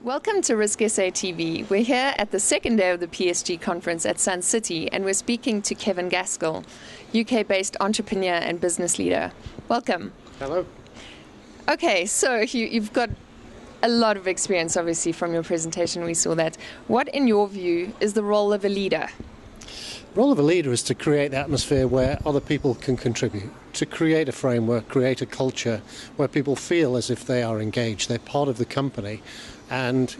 Welcome to RISKSA TV. We're here at the second day of the PSG conference at Sun City, and we're speaking to Kevin Gaskell, UK-based entrepreneur and business leader. Welcome. Hello. Okay, so you've got a lot of experience, obviously, from your presentation. We saw that. What, in your view, is the role of a leader? The role of a leader is to create the atmosphere where other people can contribute, to create a framework, create a culture where people feel as if they are engaged, they're part of the company, and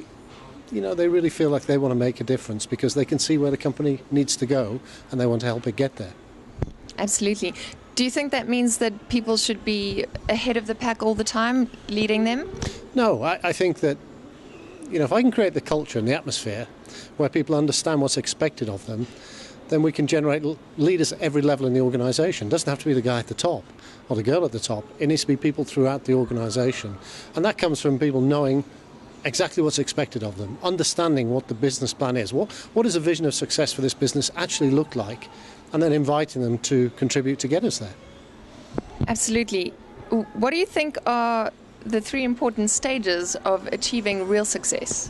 they really feel like they want to make a difference because they can see where the company needs to go and they want to help it get there. Absolutely. Do you think that means that people should be ahead of the pack all the time, leading them? No, I think that if I can create the culture and the atmosphere where people understand what's expected of them, then we can generate leaders at every level in the organisation. It doesn't have to be the guy at the top or the girl at the top. It needs to be people throughout the organisation. And that comes from people knowing exactly what's expected of them, understanding what the business plan is. What does a vision of success for this business actually look like? And then inviting them to contribute to get us there. Absolutely. What do you think are the three important stages of achieving real success?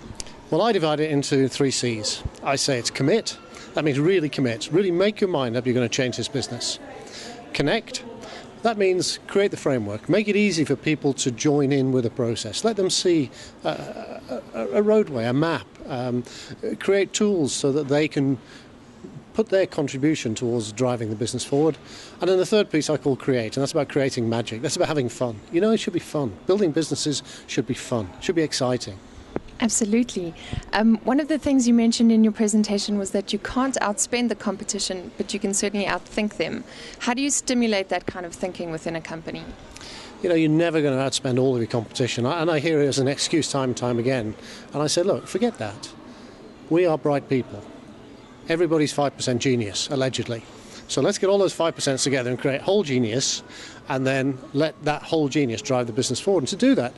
Well, I divide it into 3 C's. I say it's commit. That means really commit. Really make your mind up you're going to change this business. Connect. That means create the framework. Make it easy for people to join in with the process. Let them see a roadway, a map. Create tools so that they can put their contribution towards driving the business forward. And then the third piece I call create, and that's about creating magic. That's about having fun. It should be fun. Building businesses should be fun. It should be exciting. Absolutely. One of the things you mentioned in your presentation was that you can't outspend the competition, but you can certainly outthink them. How do you stimulate that kind of thinking within a company? You're never going to outspend all of your competition. And I hear it as an excuse time and time again. And I say, look, forget that. We are bright people. Everybody's 5% genius, allegedly. So let's get all those 5% together and create whole genius, and then let that whole genius drive the business forward. And to do that,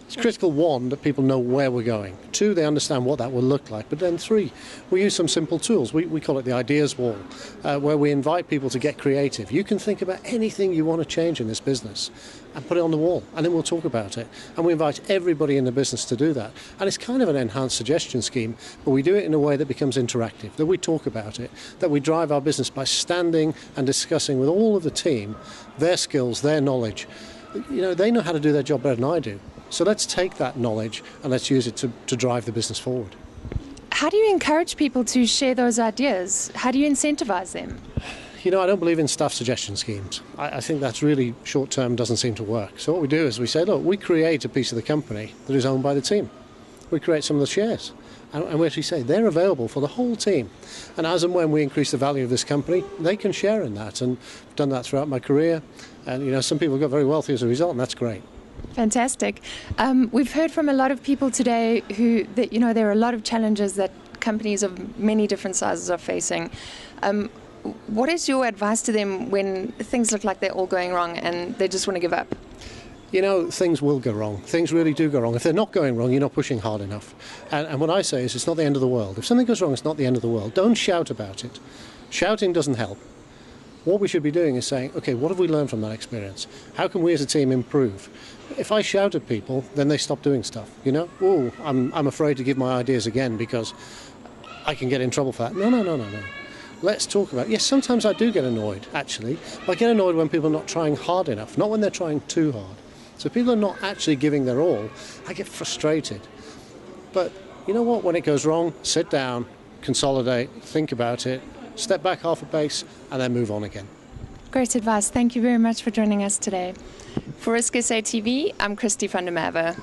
it's critical, 1, that people know where we're going. 2, they understand what that will look like. But then 3, we use some simple tools. We call it the ideas wall, where we invite people to get creative. You can think about anything you want to change in this business and put it on the wall, and then we'll talk about it. And we invite everybody in the business to do that. And it's kind of an enhanced suggestion scheme, but we do it in a way that becomes interactive, that we talk about it, that we drive our business by standing and discussing with all of the team their skills, their knowledge. They know how to do their job better than I do. So let's take that knowledge and let's use it to drive the business forward. How do you encourage people to share those ideas? How do you incentivize them? I don't believe in staff suggestion schemes. I think that's really short-term, doesn't seem to work. So what we do is we say, look, we create a piece of the company that is owned by the team. We create some of the shares. And we actually say they're available for the whole team. And as and when we increase the value of this company, they can share in that. And I've done that throughout my career. And, some people got very wealthy as a result, and that's great. Fantastic. We've heard from a lot of people today that there are a lot of challenges that companies of many different sizes are facing. What is your advice to them when things look like they're all going wrong and they just want to give up? Things will go wrong. Things really do go wrong. If they're not going wrong, you're not pushing hard enough. And what I say is it's not the end of the world. If something goes wrong, it's not the end of the world. Don't shout about it. Shouting doesn't help. What we should be doing is saying, okay, what have we learned from that experience? How can we as a team improve? If I shout at people, then they stop doing stuff. Oh, I'm afraid to give my ideas again because I can get in trouble for that. No. Let's talk about it. Yes, sometimes I do get annoyed, actually. I get annoyed when people are not trying hard enough, not when they're trying too hard. So if people are not actually giving their all, I get frustrated. But you know what? When it goes wrong, sit down, consolidate, think about it, step back half a pace, and then move on again. Great advice. Thank you very much for joining us today. For RISKSA TV, I'm Christy van der Merwe.